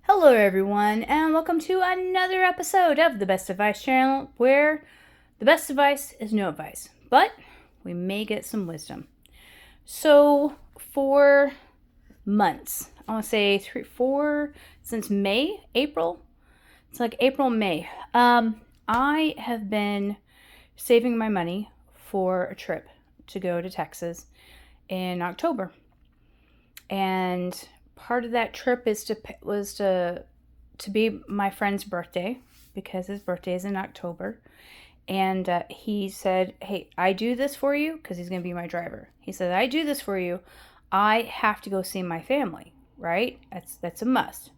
Hello, everyone, and welcome to another episode of the Best Advice channel, where the best advice is no advice, but we may get some wisdom. So, for months, I want to say 3, 4, since May, April, it's like April, May, I have been saving my money for a trip to go to Texas in October. And part of that trip was to be my friend's birthday, because his birthday is in October. And he said, "Hey, I do this for you," because he's going to be my driver. He said, "I do this for you. I have to go see my family, right? That's a must."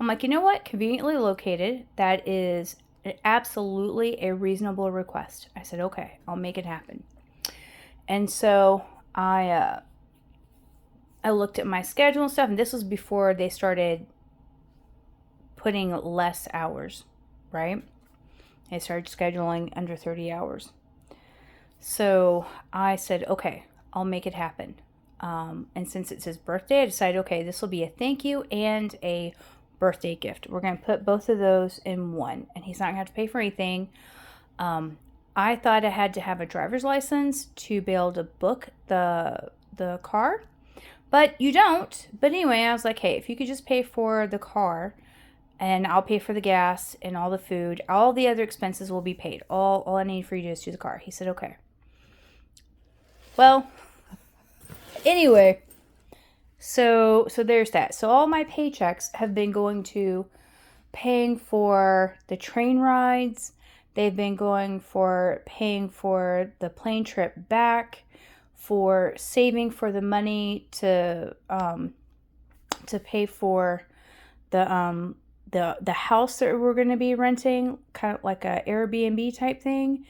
I'm like, you know what? Conveniently located. That is absolutely a reasonable request. I said, okay, I'll make it happen. And so I looked at my schedule and stuff, and this was before they started putting less hours, right? They started scheduling under 30 hours. So I said, okay, I'll make it happen. And since it's his birthday, I decided, okay, this will be a thank you and a birthday gift. We're going to put both of those in one, and he's not going to have to pay for anything. I thought I had to have a driver's license to be able to book the car, but you don't. But anyway, I was like, hey, if you could just pay for the car, and I'll pay for the gas and all the food, all the other expenses will be paid. All I need for you to do is do the car. He said, okay. Well, anyway, so there's that. So all my paychecks have been going to paying for the train rides. They've been going for paying for the plane trip back, for saving for the money to pay for the house that we're going to be renting, kind of like a Airbnb type thing.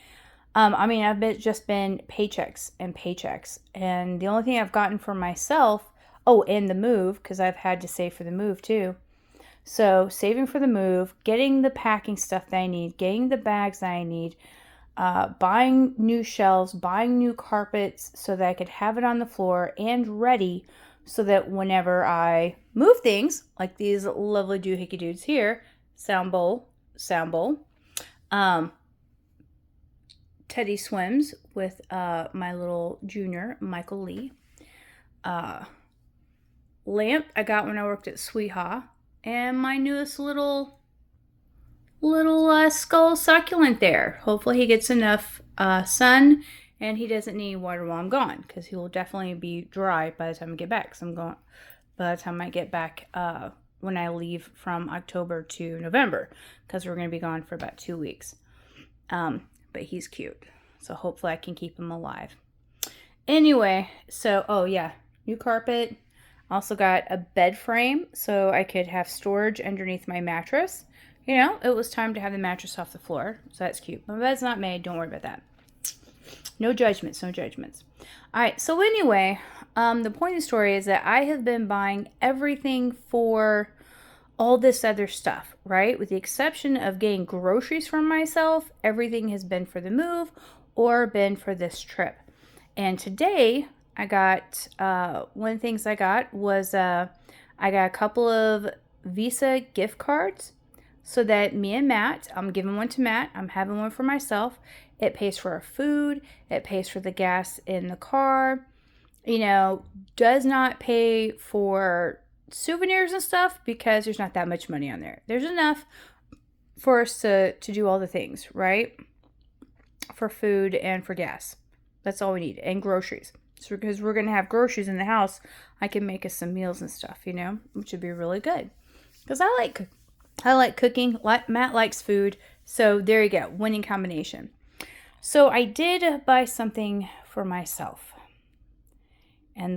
I've just been paychecks and paychecks, and the only thing I've gotten for myself, and the move, because I've had to save for the move too. So saving for the move, getting the packing stuff that I need, getting the bags that I need, buying new shelves, buying new carpets so that I could have it on the floor and ready, so that whenever I move things, like these lovely doohickey dudes here, sound bowl, Teddy Swims with my little junior, Michael Lee, lamp I got when I worked at Sweeha, and my newest little skull succulent there. Hopefully he gets enough sun, and he doesn't need water while I'm gone, because he will definitely be dry by the time I get back. By the time I get back when I leave from October to November, because we're going to be gone for about 2 weeks. But he's cute, so hopefully I can keep him alive. Anyway, so new carpet. Also got a bed frame so I could have storage underneath my mattress. It was time to have the mattress off the floor, so that's cute. My bed's not made, don't worry about that. No judgments. All right, so anyway, the point of the story is that I have been buying everything for all this other stuff, right? With the exception of getting groceries for myself, everything has been for the move or been for this trip. And today, I got, one of the things I got was, I got a couple of Visa gift cards, so that me and Matt, I'm giving one to Matt, I'm having one for myself. It pays for our food, it pays for the gas in the car, does not pay for souvenirs and stuff, because there's not that much money on there. There's enough for us to do all the things, right? For food and for gas. That's all we need. And groceries. So because we're going to have groceries in the house, I can make us some meals and stuff, which would be really good. Because I like cooking. Matt likes food. So there you go. Winning combination. So I did buy something for myself. And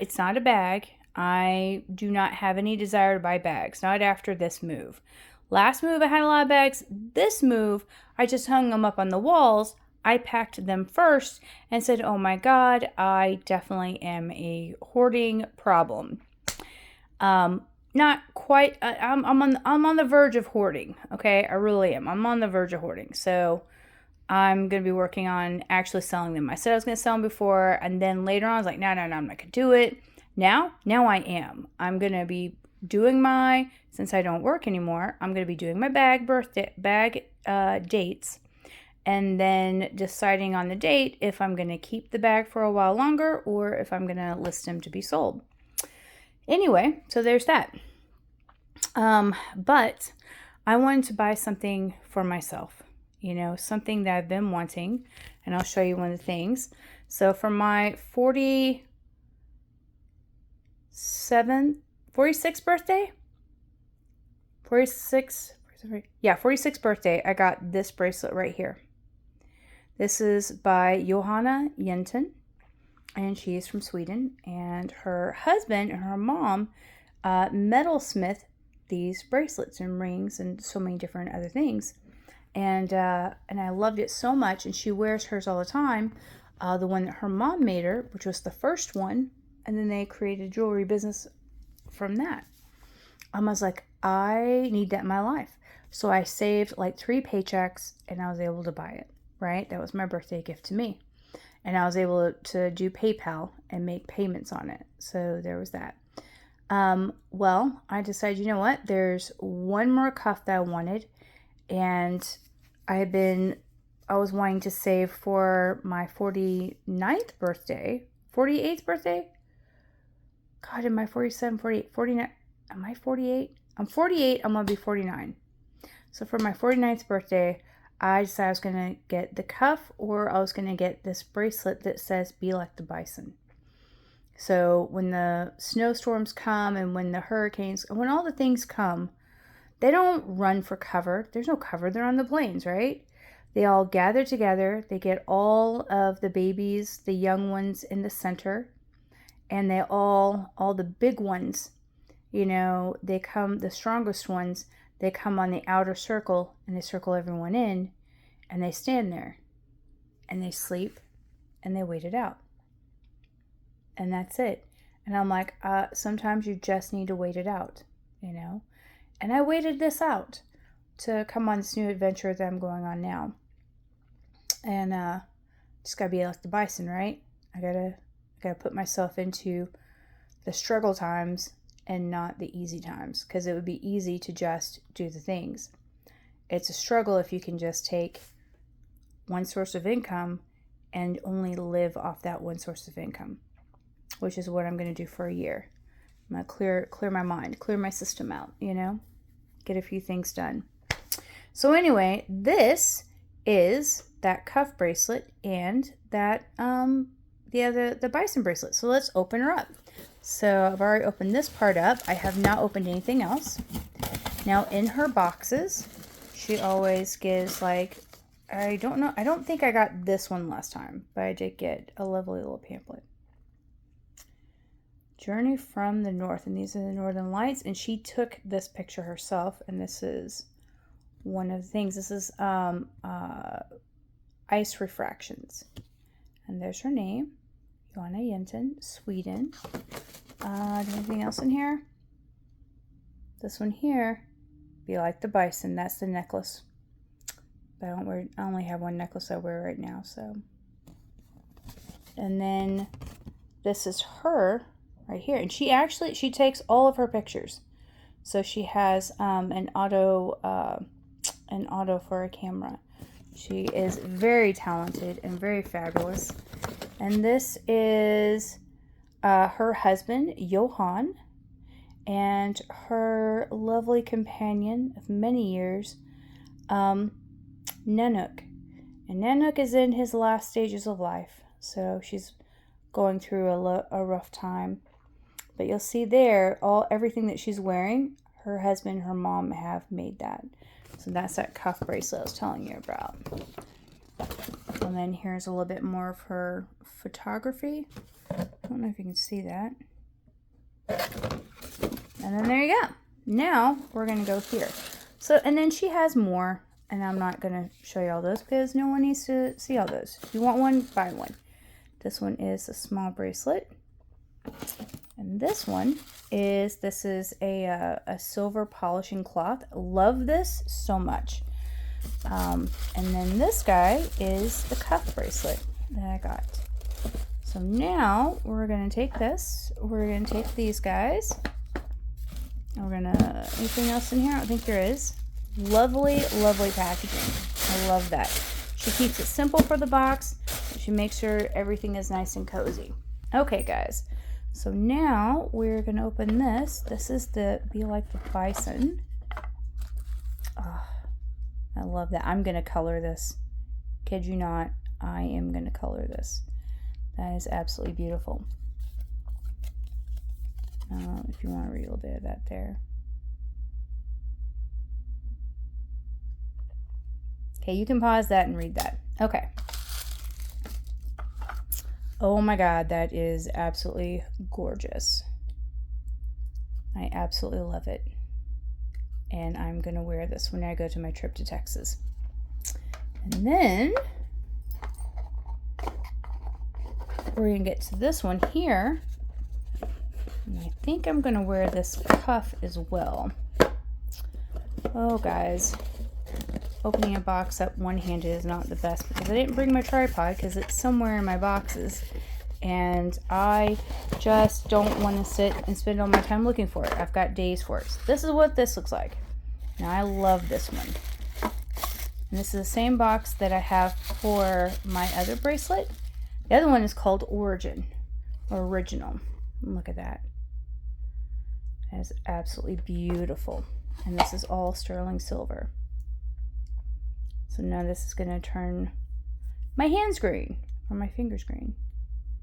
it's not a bag. I do not have any desire to buy bags. Not after this move. Last move, I had a lot of bags. This move, I just hung them up on the walls. I packed them first and said, oh my God, I definitely am a hoarding problem. Not quite, I'm on the verge of hoarding. Okay. I really am. I'm on the verge of hoarding. So I'm going to be working on actually selling them. I said I was going to sell them before, and then later on I was like, no, I'm not going to do it. Now I am. I'm going to be since I don't work anymore, I'm going to be doing my bag dates, and then deciding on the date if I'm going to keep the bag for a while longer or if I'm going to list them to be sold. Anyway, so there's that. But I wanted to buy something for myself, something that I've been wanting, and I'll show you one of the things. So for my 46th birthday, 46th birthday, I got this bracelet right here. This is by Johanna Jinton, and she is from Sweden, and her husband and her mom metalsmith these bracelets and rings and so many different other things. And I loved it so much, and she wears hers all the time. The one that her mom made her, which was the first one, and then they created a jewelry business from that. I was like, I need that in my life. So I saved like 3 paychecks, and I was able to buy it, right? That was my birthday gift to me. And I was able to do PayPal and make payments on it. So there was that. Well, I decided, you know what? There's one more cuff that I wanted, and I was wanting to save for my 48th birthday. God, am I 47, 48, 49? Am I 48? I'm 48. I'm going to be 49. So for my 49th birthday, I decided I was going to get the cuff, or I was going to get this bracelet that says, "Be like the bison." So when the snowstorms come and when the hurricanes, and when all the things come, they don't run for cover. There's no cover. They're on the plains, right? They all gather together. They get all of the babies, the young ones in the center, and they all the big ones, they come, the strongest ones, they come on the outer circle, and they circle everyone in, and they stand there, and they sleep, and they wait it out. And that's it. And I'm like, sometimes you just need to wait it out, And I waited this out to come on this new adventure that I'm going on now. And just gotta be like the bison, right? I gotta put myself into the struggle times and not the easy times, because it would be easy to just do the things. It's a struggle if you can just take one source of income and only live off that one source of income, which is what I'm going to do for a year. I'm going to clear my mind, clear my system out, get a few things done. So anyway, this is that cuff bracelet and that the bison bracelet. So let's open her up. So I've already opened this part up. I have not opened anything else. Now in her boxes, she always gives I don't think I got this one last time, but I did get a lovely little pamphlet. Journey from the North, and these are the Northern Lights, and she took this picture herself, and this is one of the things. This is ice refractions, and there's her name, Johanna Jinton, Sweden. Anything else in here? This one here, Be Like the Bison. That's the necklace. But I only have one necklace I wear right now, so. And then this is her right here, and she takes all of her pictures. So she has an auto for a camera. She is very talented and very fabulous. And this is her husband, Johan, and her lovely companion of many years, Nanook. And Nanook is in his last stages of life, so she's going through a rough time. But you'll see there, everything that she's wearing, her husband and her mom have made that. So that's that cuff bracelet I was telling you about. And then here's a little bit more of her photography. I don't know if you can see that. And then there you go. Now we're going to go here. So, and then she has more, and I'm not going to show you all those because no one needs to see all those. If you want one, buy one. This one is a small bracelet. And this is a silver polishing cloth. Love this so much. And then this guy is the cuff bracelet that I got. So now we're going to take this. We're going to take these guys. We're gonna, anything else in here? I don't think there is. Lovely, lovely packaging. I love that. She keeps it simple for the box. She makes sure everything is nice and cozy. Okay, guys. So now we're gonna open this. This is the Be Like the Bison. Oh, I love that. I'm gonna color this. Kid you not, I am gonna color this. That is absolutely beautiful. If you want to read a little bit of that there. Okay, you can pause that and read that. Okay. Oh my God, that is absolutely gorgeous. I absolutely love it. And I'm going to wear this when I go to my trip to Texas. And then we're going to get to this one here. And I think I'm going to wear this cuff as well. Oh, guys. Opening a box up one-handed is not the best because I didn't bring my tripod because it's somewhere in my boxes. And I just don't want to sit and spend all my time looking for it. I've got days for it. So this is what this looks like. Now, I love this one. And this is the same box that I have for my other bracelet. The other one is called Origin or Original. Look at that. That is absolutely beautiful. And this is all sterling silver. So now this is going to turn my hands green or my fingers green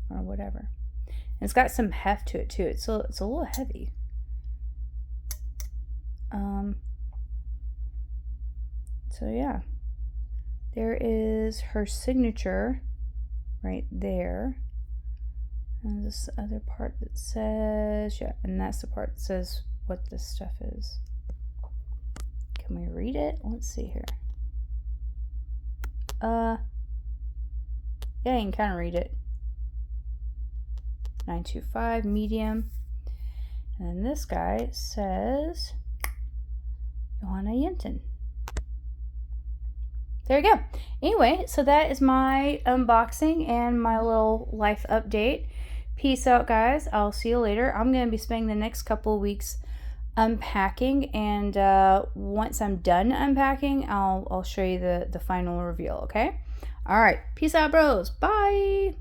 or whatever. And it's got some heft to it too. It's a little heavy. So yeah, there is her signature right there. And this other part that says, yeah, and that's the part that says what this stuff is. Can we read it? Let's see here. Yeah, you can kind of read it. 925 medium. And then this guy says Johanna Jinton. There you go. Anyway, so that is my unboxing and my little life update. Peace out, guys. I'll see you later. I'm going to be spending the next couple of weeks unpacking, and once I'm done unpacking, I'll show you the final reveal, okay? All right. Peace out, bros. Bye.